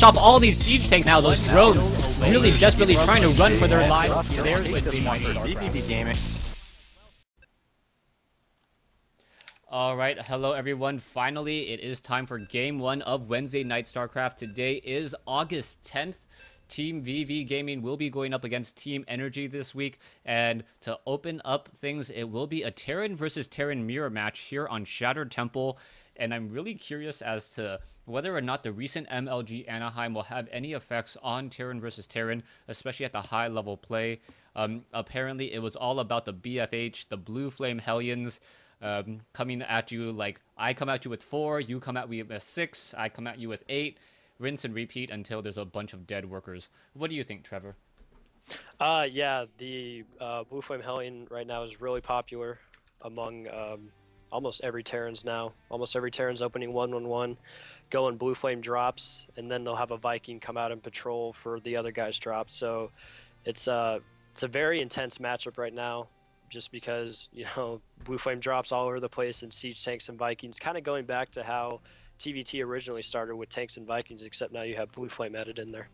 chop all these siege tanks now. Those drones really desperately trying to run for their lives. There's Wednesday Night vVv gaming. Alright, hello everyone. Finally, it is time for Game 1 of Wednesday Night Starcraft. Today is August 10th. Team vVv Gaming will be going up against Team NrG this week. And to open up things, it will be a Terran versus Terran mirror match here on Shattered Temple. And I'm really curious as to whether or not the recent MLG Anaheim will have any effects on Terran versus Terran, especially at the high level play. Apparently, it was all about the BFH, the Blue Flame Hellions, coming at you like, I come at you with 4, you come at me with 6, I come at you with 8, rinse and repeat until there's a bunch of dead workers. What do you think, Trevor? Yeah, the Blue Flame Hellion right now is really popular among almost every Terrans now. Almost every Terran's opening 1-1-1, going Blue Flame drops, and then they'll have a Viking come out and patrol for the other guy's drops. So it's a very intense matchup right now, just because, you know, Blue Flame drops all over the place and siege tanks and Vikings, kind of going back to how TVT originally started with tanks and Vikings, except now you have Blue Flame added in there.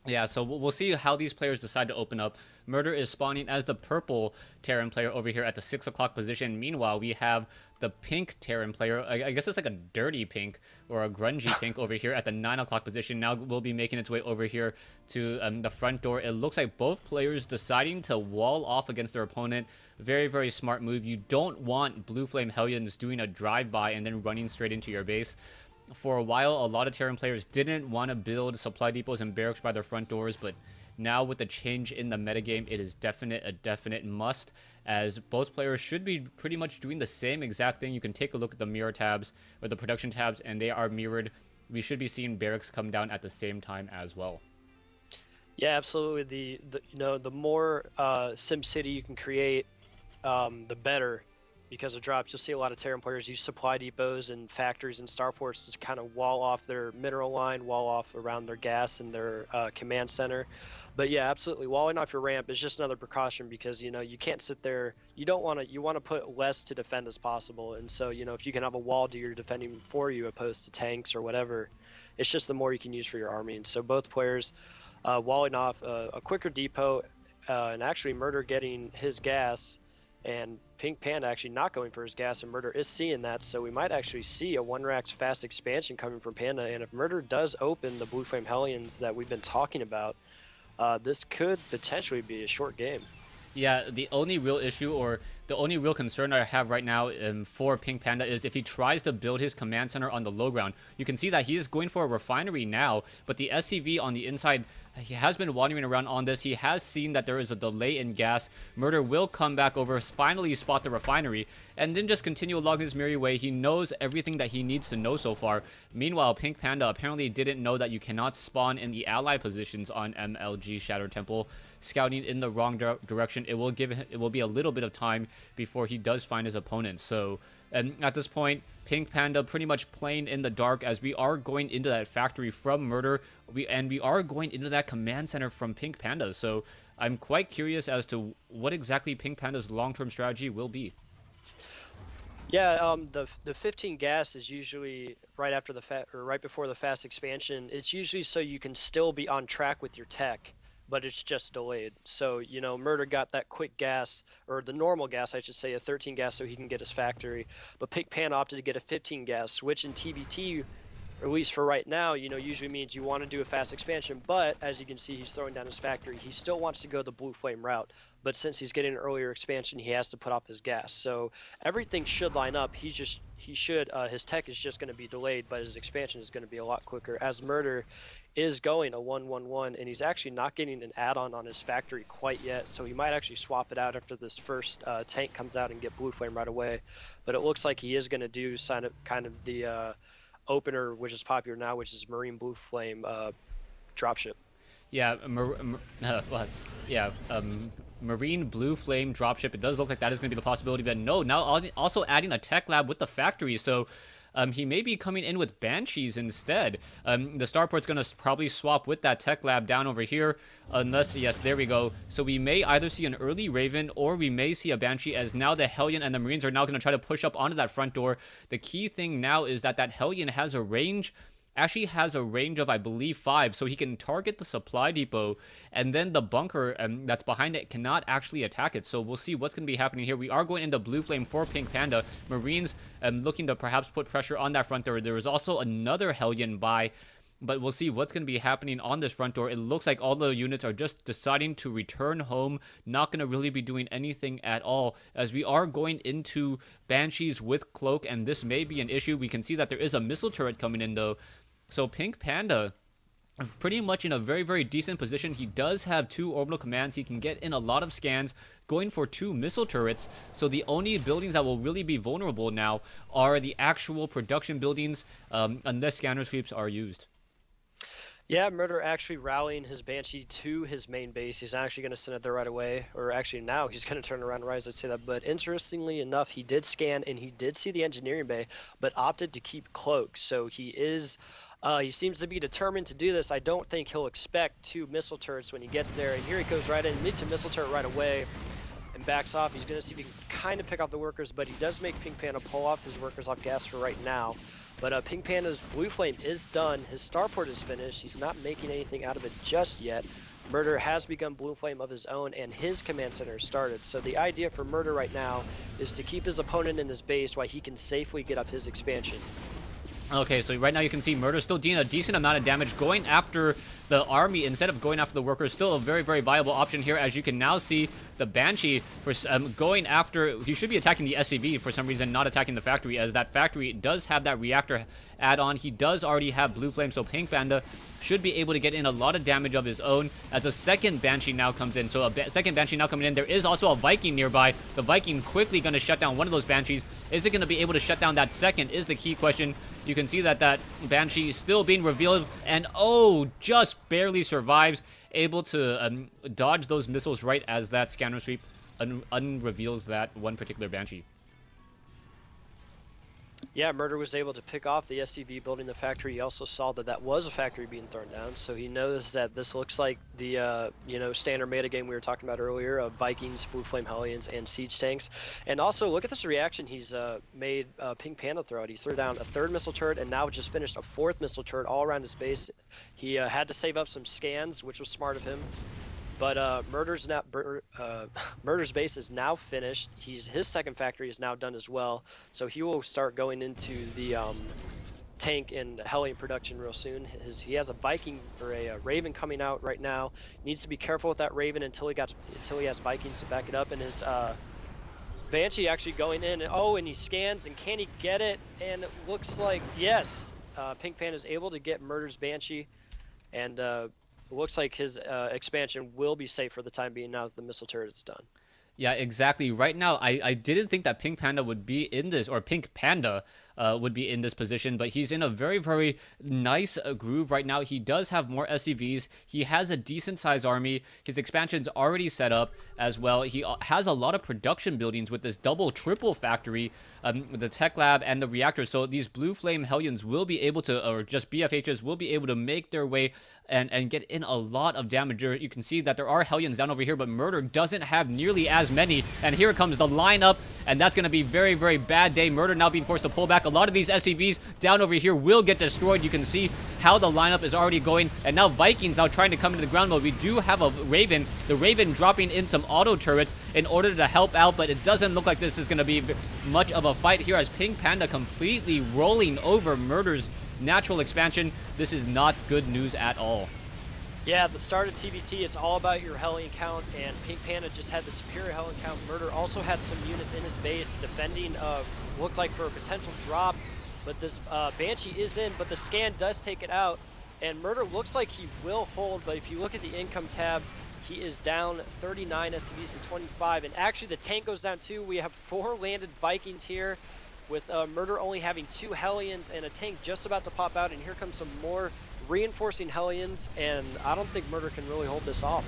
Yeah, so we'll see how these players decide to open up. Murder is spawning as the purple Terran player over here at the 6 o'clock position. Meanwhile, we have the pink Terran player. I guess it's like a dirty pink or a grungy pink over here at the 9 o'clock position. Now will be making its way over here to the front door. It looks like both players deciding to wall off against their opponent. Very, very smart move. You don't want Blue Flame Hellions doing a drive-by and then running straight into your base. For a while, a lot of Terran players didn't want to build supply depots and barracks by their front doors, but now with the change in the metagame, it is a definite must, as both players should be pretty much doing the same exact thing. You can take a look at the mirror tabs or the production tabs, and they are mirrored. We should be seeing barracks come down at the same time as well. Yeah, absolutely. The more SimCity you can create, the better. Because of drops, you'll see a lot of Terran players use supply depots and factories and starports to kind of wall off their mineral line, wall off around their gas and their command center. But yeah, absolutely, walling off your ramp is just another precaution, because, you know, you can't sit there. You want to put less to defend as possible. And so, you know, if you can have a wall do your defending for you opposed to tanks or whatever, it's just the more you can use for your army. And so both players walling off a quicker depot, and actually Murder getting his gas, and Pink Panda actually not going for his gas, and Murder is seeing that, so we might actually see a 1-Rax fast expansion coming from Panda. And if Murder does open the Blue Flame Hellions that we've been talking about, this could potentially be a short game. Yeah, the only real issue, or the only real concern I have right now for Pink Panda, is if he tries to build his command center on the low ground. You can see that he is going for a refinery now, but the SCV on the inside, he has been wandering around on this. He has seen that there is a delay in gas. Murder will come back over, finally spot the refinery, and then just continue along his merry way. He knows everything that he needs to know so far. Meanwhile, Pink Panda apparently didn't know that you cannot spawn in the ally positions on MLG Shattered Temple, scouting in the wrong direction. It will be a little bit of time before he does find his opponent. So at this point, Pink Panda pretty much playing in the dark, as we are going into that factory from Murder, and we are going into that command center from Pink Panda. So I'm quite curious as to what exactly Pink Panda's long-term strategy will be. Yeah, the 15 gas is usually right after right before the fast expansion. It's usually so you can still be on track with your tech, but it's just delayed. So, you know, Murder got that quick gas, or the normal gas, I should say, a 13 gas, so he can get his factory. But Pink Pan opted to get a 15 gas, which in TVT, or at least for right now, you know, usually means you want to do a fast expansion. But as you can see, he's throwing down his factory. He still wants to go the Blue Flame route, but since he's getting an earlier expansion, he has to put off his gas. So everything should line up. His tech is just going to be delayed, but his expansion is going to be a lot quicker, as Murder is going a 1-1-1, and he's actually not getting an add-on on his factory quite yet, so he might actually swap it out after this first tank comes out and get Blue Flame right away. But it looks like he is going to do kind of the opener, which is popular now, which is Marine Blue Flame dropship. Yeah, Marine Blue Flame dropship. It does look like that is going to be the possibility, but no, now also adding a tech lab with the factory, so he may be coming in with Banshees instead. The starport's going to probably swap with that tech lab down over here, unless, yes, there we go. So we may either see an early Raven, or we may see a Banshee, as now the Hellion and the Marines are now going to try to push up onto that front door. The key thing now is that Hellion has a range actually has a range of, I believe, 5, so he can target the supply depot, and then the bunker that's behind it cannot actually attack it. So we'll see what's going to be happening here. We are going into Blue Flame for Pink Panda. Marines looking to perhaps put pressure on that front door. There is also another Hellion by, but we'll see what's going to be happening on this front door. It looks like all the units are just deciding to return home, not going to really be doing anything at all, as we are going into Banshees with Cloak, and this may be an issue. We can see that there is a missile turret coming in, though. So Pink Panda, pretty much in a very, very decent position. He does have 2 orbital commands. He can get in a lot of scans, going for 2 missile turrets. So the only buildings that will really be vulnerable now are the actual production buildings, unless scanner sweeps are used. Yeah, Murder actually rallying his Banshee to his main base. He's actually going to send it there right away, or actually now he's going to turn around right as I say that. But interestingly enough, he did scan and he did see the engineering bay, but opted to keep Cloak. So he is... he seems to be determined to do this. I don't think he'll expect 2 missile turrets when he gets there. And here he goes right in, meets a missile turret right away, and backs off. He's going to see if he can kind of pick off the workers, but he does make Pink Panda pull off his workers off gas for right now. But Pink Panda's Blue Flame is done. His starport is finished. He's not making anything out of it just yet. Murder has begun Blue Flame of his own, and his command center started. So the idea for Murder right now is to keep his opponent in his base while he can safely get up his expansion. Okay, so right now you can see Murder still dealing a decent amount of damage, going after the army instead of going after the workers. Still a very, very viable option here, as you can now see the Banshee for going after... He should be attacking the SCV for some reason, not attacking the factory, as that factory does have that reactor add-on. He does already have Blue Flame, so Pink Panda should be able to get in a lot of damage of his own, as a second Banshee now comes in. So a second Banshee now coming in. There is also a Viking nearby. The Viking quickly going to shut down one of those Banshees. Is it going to be able to shut down that second is the key question. You can see that that Banshee is still being revealed, and oh, just barely survives, able to dodge those missiles right as that scanner sweep unreveals that one particular Banshee. Yeah, Murder was able to pick off the SCV building the factory. He also saw that that was a factory being thrown down, so he knows that this looks like the standard meta game we were talking about earlier of Vikings, Blue Flame Hellions, and siege tanks. And also look at this reaction he's made Pink Panda throw out. He threw down a 3rd missile turret and now just finished a 4th missile turret all around his base. He had to save up some scans, which was smart of him. But Murder's base is now finished. His second factory is now done as well. So he will start going into the tank and Hellion production real soon. He has a Viking or a Raven coming out right now. Needs to be careful with that Raven until he has Vikings to back it up. And his Banshee actually going in. And he scans, and can he get it? And it looks like yes. Pink Panda is able to get Murder's Banshee, and it looks like his expansion will be safe for the time being now that the missile turret is done. Yeah, exactly. Right now, I didn't think that Pink Panda would be in this, or Pink Panda would be in this position, but he's in a very, very nice groove right now. He does have more SCVs. He has a decent sized army. His expansion's already set up as well. He has a lot of production buildings with this triple factory, the tech lab and the reactor. So these Blue Flame Hellions will be able to, or just BFHs will be able to make their way and get in a lot of damage. You can see that there are Hellions down over here, but Murder doesn't have nearly as many. And here comes the lineup, and that's going to be very, very bad day. Murder now being forced to pull back. A lot of these SCVs down over here will get destroyed. You can see how the lineup is already going. And now Vikings now trying to come into the ground mode. We do have a Raven. The Raven dropping in some auto turrets in order to help out, but it doesn't look like this is going to be much of a fight here, as Pink Panda completely rolling over Murder's natural expansion. This is not good news at all. Yeah, at the start of TBT, it's all about your Hellion count, and Pink Panda just had the superior Hellion count. Murder also had some units in his base defending, looked like for a potential drop, but this Banshee is in, but the scan does take it out, and Murder looks like he will hold, but if you look at the income tab, he is down 39 SCVs to 25, and actually the tank goes down too. We have 4 landed Vikings here, with Murder only having 2 Hellions and a tank just about to pop out, and here comes some more reinforcing Hellions, and I don't think Murder can really hold this off.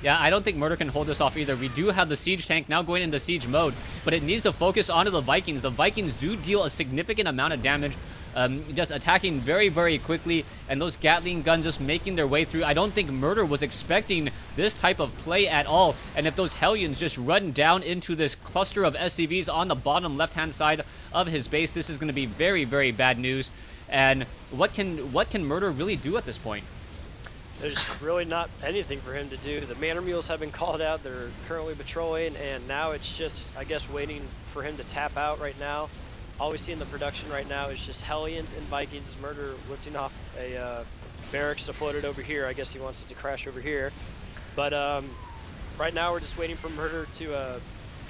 Yeah, I don't think Murder can hold this off either. We do have the siege tank now going into siege mode, but it needs to focus onto the Vikings. The Vikings do deal a significant amount of damage, just attacking very, very quickly, and those Gatling guns just making their way through. I don't think Murder was expecting this type of play at all, and if those Hellions just run down into this cluster of SCVs on the bottom left-hand side of his base, this is going to be very, very bad news. And what can Murder really do at this point? There's really not anything for him to do. The Manor Mules have been called out. They're currently patrolling, and now it's just, I guess, waiting for him to tap out right now. All we see in the production right now is just Hellions and Vikings. Murder lifting off a barracks to float it over here. I guess he wants it to crash over here. But right now we're just waiting for Murder to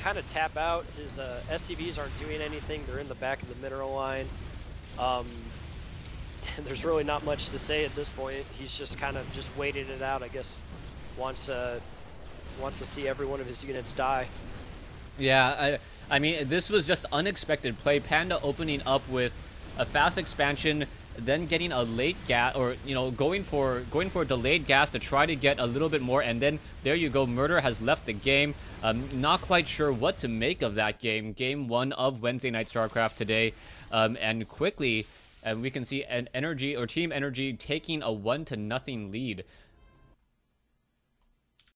kind of tap out. His SCVs aren't doing anything. They're in the back of the mineral line. There's really not much to say at this point. He's just kind of just waiting it out. I guess wants to see every one of his units die. Yeah, I mean, this was just unexpected play. Panda opening up with a fast expansion, then getting a late gas, or going for a delayed gas to try to get a little bit more, and then there you go. Murder has left the game. Not quite sure what to make of that game. Game 1 of Wednesday Night Starcraft today, and quickly. And we can see Team NrG taking a 1-0 lead.